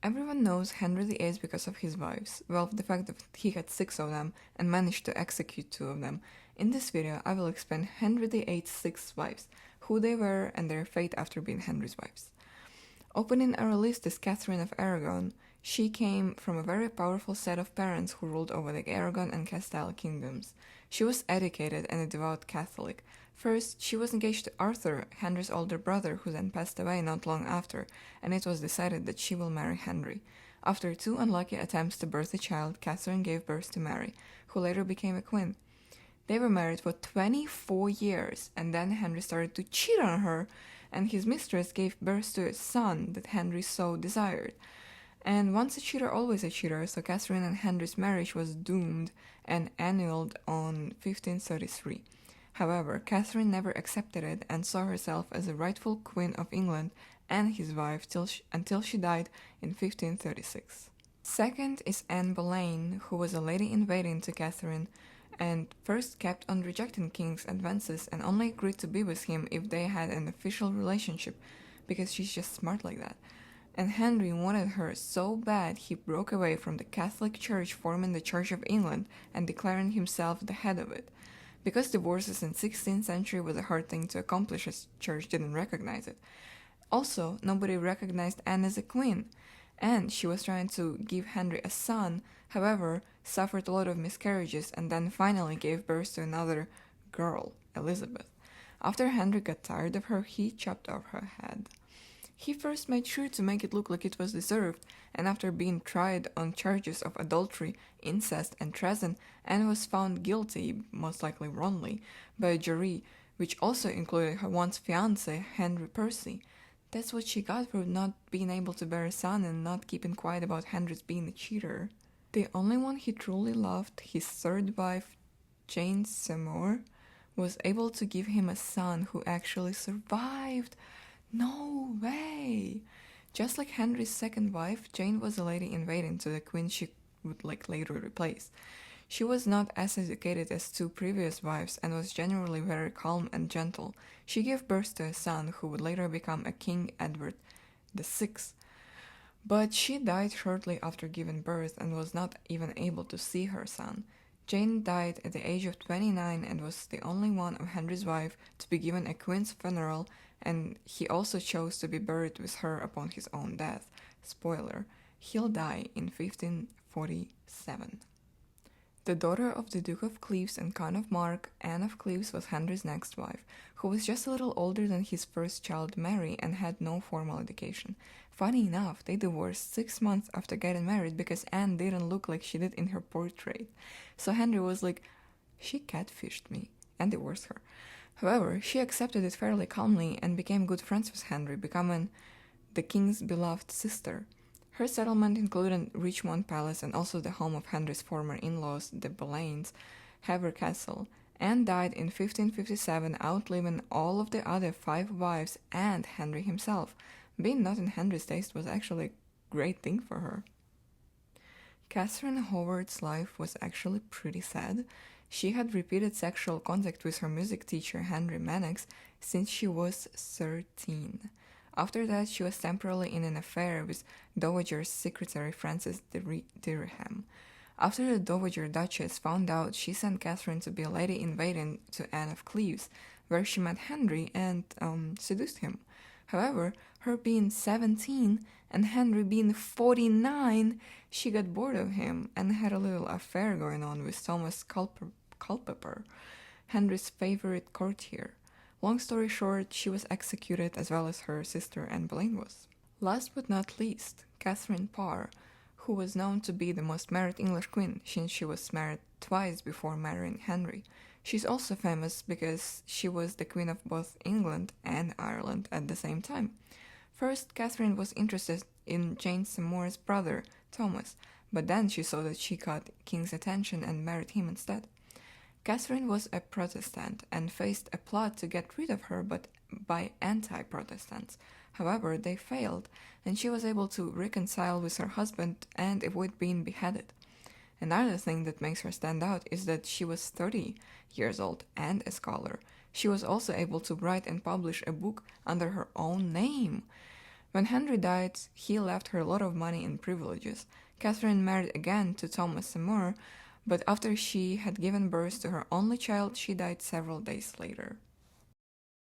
Everyone knows Henry VIII because of his wives, well, the fact that he had 6 of them and managed to execute 2 of them. In this video, I will explain Henry VIII's 6 wives, who they were and their fate after being Henry's wives. Opening our list is Catherine of Aragon. She came from a very powerful set of parents who ruled over the Aragon and Castile kingdoms. She was educated and a devout Catholic. First, she was engaged to Arthur, Henry's older brother, who then passed away not long after, and it was decided that she will marry Henry. After 2 unlucky attempts to birth a child, Catherine gave birth to Mary, who later became a queen. They were married for 24 years, and then Henry started to cheat on her, and his mistress gave birth to a son that Henry so desired. And once a cheater, always a cheater, so Catherine and Henry's marriage was doomed and annulled on 1533. However, Catherine never accepted it and saw herself as a rightful queen of England and his wife until she died in 1536. Second is Anne Boleyn, who was a lady in waiting to Catherine, and first kept on rejecting King's advances and only agreed to be with him if they had an official relationship, because she's just smart like that. And Henry wanted her so bad he broke away from the Catholic Church, forming the Church of England and declaring himself the head of it. Because divorces in 16th century was a hard thing to accomplish, as Church didn't recognize it. Also, nobody recognized Anne as a queen, and she was trying to give Henry a son, however, suffered a lot of miscarriages and then finally gave birth to another girl, Elizabeth. After Henry got tired of her, he chopped off her head. He first made sure to make it look like it was deserved, and after being tried on charges of adultery, incest, and treason, Anne was found guilty, most likely wrongly, by a jury, which also included her once fiancé, Henry Percy. That's what she got for not being able to bear a son and not keeping quiet about Henry's being a cheater. The only one he truly loved, his third wife, Jane Seymour, was able to give him a son who actually survived. No way! Just like Henry's second wife, Jane was a lady in waiting to the queen she would later replace. She was not as educated as 2 previous wives and was generally very calm and gentle. She gave birth to a son who would later become a King Edward VI. But she died shortly after giving birth and was not even able to see her son. Jane died at the age of 29 and was the only one of Henry's wife to be given a queen's funeral, and he also chose to be buried with her upon his own death. Spoiler, he'll die in 1547. The daughter of the Duke of Cleves and Count of Mark, Anne of Cleves was Henry's next wife, who was just a little older than his first child Mary and had no formal education. Funny enough, they divorced 6 months after getting married because Anne didn't look like she did in her portrait. So Henry was like, she catfished me, and divorced her. However, she accepted it fairly calmly and became good friends with Henry, becoming the king's beloved sister. Her settlement included Richmond Palace and also the home of Henry's former in-laws, the Boleyns, Hever Castle. Anne died in 1557, outliving all of the other 5 wives and Henry himself. Being not in Henry's taste was actually a great thing for her. Catherine Howard's life was actually pretty sad. She had repeated sexual contact with her music teacher Henry Mannix since she was 13. After that, she was temporarily in an affair with Dowager's secretary Frances Dereham. After the Dowager Duchess found out, she sent Catherine to be a lady in waiting to Anne of Cleves, where she met Henry and seduced him. However, her being 17 and Henry being 49, she got bored of him and had a little affair going on with Thomas Culpeper, Henry's favorite courtier. Long story short, she was executed as well as her sister Anne Boleyn was. Last but not least, Catherine Parr, who was known to be the most married English queen since she was married twice before marrying Henry. She's also famous because she was the queen of both England and Ireland at the same time. First, Catherine was interested in Jane Seymour's brother, Thomas, but then she saw that she caught King's attention and married him instead. Catherine was a Protestant and faced a plot to get rid of her but by anti-Protestants. However, they failed, and she was able to reconcile with her husband and avoid being beheaded. Another thing that makes her stand out is that she was 30 years old and a scholar. She was also able to write and publish a book under her own name. When Henry died, he left her a lot of money and privileges. Catherine married again to Thomas Seymour, but after she had given birth to her only child, she died several days later.